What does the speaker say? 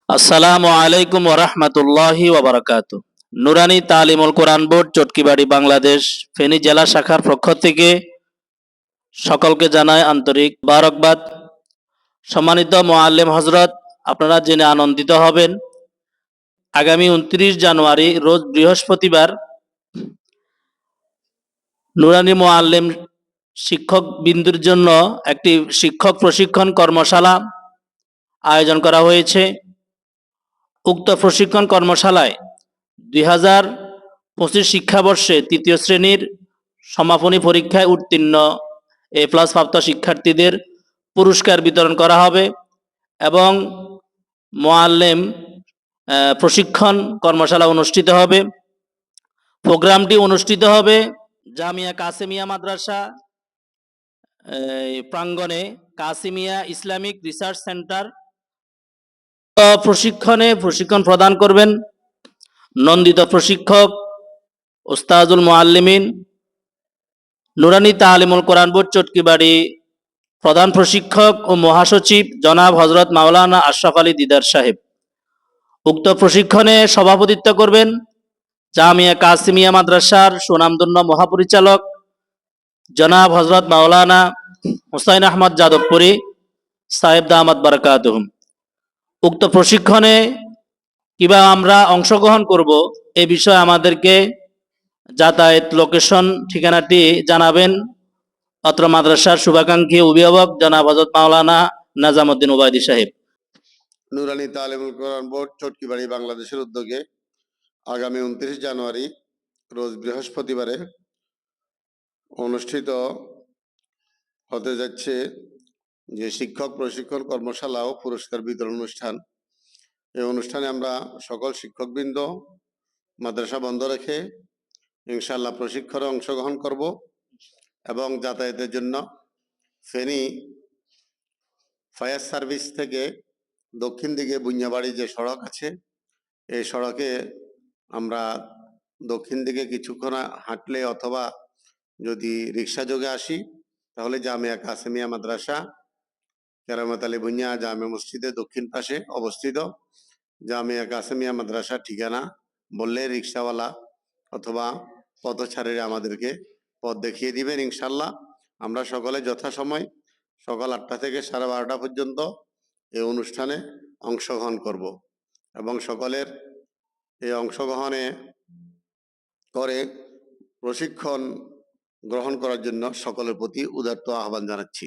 আসসালামু আলাইকুম ওরহমতুল্লাহি ওবরাকাতু। নুরানি তালিমুল কোরআন বোর্ড চটকিবাড়ি বাংলাদেশ ফেনী জেলা শাখার পক্ষ থেকে সকলকে জানাই আন্তরিক বারকবাদ। সম্মানিত মোয়াল্লেম হজরত, আপনারা জেনে আনন্দিত হবেন, আগামী 29 জানুয়ারি রোজ বৃহস্পতিবার নুরানি মোয়াল্লেম শিক্ষক বিন্দুর জন্য একটি শিক্ষক প্রশিক্ষণ কর্মশালা আয়োজন করা হয়েছে। উক্ত প্রশিক্ষণ কর্মশালায় 2025 শিক্ষাবর্ষে তৃতীয় শ্রেণীর সমাপনী পরীক্ষায় উত্তীর্ণ A+ প্রাপ্ত শিক্ষার্থীদের পুরস্কার বিতরণ করা হবে এবং মোয়াল্লেম প্রশিক্ষণ কর্মশালা অনুষ্ঠিত হবে। প্রোগ্রামটি অনুষ্ঠিত হবে জামিয়া কাসেমিয়া মাদ্রাসা প্রাঙ্গণে, কাসেমিয়া ইসলামিক রিসার্চ সেন্টার। প্রশিক্ষণ প্রদান করবেন নন্দিত প্রশিক্ষক ওস্তাজুল মুআল্লিমিন, নুরানি তালিমুল কোরআন বোর্ড চটকিবাড়ি প্রধান প্রশিক্ষক ও মহাসচিব জনাব হজরত মাওলানা আশরাফ আলী দিদার সাহেব। উক্ত প্রশিক্ষণে সভাপতিত্ব করবেন জামিয়া কাসেমিয়া মাদ্রাসার সুনামধন্য মহাপরিচালক জনাব হজরত মাওলানা হুসাইন আহমদ যাদবপুরী সাহেব দামাত বারাকাতুহুম। উক্ত প্রশিক্ষণে কিভাবে আমরা অংশগ্রহণ করব এ বিষয়ে আমাদেরকে যাতায়াত লোকেশন ঠিকানাটি জানাবেন অত্র মাদ্রাসার শুভাকাঙ্ক্ষী অভিভাবক জনাব হযরত মাওলানা নাজামউদ্দিন ওবায়দী সাহেব। নুরানি তালিমুল কোরআন বোর্ড চটকিবাড়ি বাংলাদেশের উদ্যোগে আগামী 29 জানুয়ারি রোজ বৃহস্পতিবারে অনুষ্ঠিত হতে যাচ্ছে যে শিক্ষক প্রশিক্ষণ কর্মশালা ও পুরস্কার বিতরণ অনুষ্ঠান। এই অনুষ্ঠানে আমরা সকল শিক্ষকবৃন্দ মাদ্রাসা বন্ধ রেখে ইনশাআল্লাহ প্রশিক্ষণে অংশগ্রহণ করব এবং যাতায়াতের জন্য ফেনী ফায়ার সার্ভিস থেকে দক্ষিণ দিকে বুনিয়াবাড়ি যে সড়ক আছে এই সড়কে আমরা দক্ষিণ দিকে কিছুক্ষণ হাঁটলে অথবা যদি রিক্সা যোগে আসি তাহলে জামিয়া কাসেমিয়া মাদ্রাসা কেরামত আলী ভুঁইয়া জামে মসজিদের দক্ষিণ পাশে অবস্থিত। জামিয়া কাসেমিয়া মাদ্রাসা ঠিকানা বললে রিক্সাওয়ালা অথবা পথচারীরা আমাদেরকে পথ দেখিয়ে দিবেন ইনশাল্লাহ। আমরা সকলে যথাসময় সকাল 8টা থেকে 12:30 পর্যন্ত এই অনুষ্ঠানে অংশগ্রহণ করব এবং সকলের এই অংশগ্রহণে করে প্রশিক্ষণ গ্রহণ করার জন্য সকলের প্রতি উদারত আহ্বান জানাচ্ছি।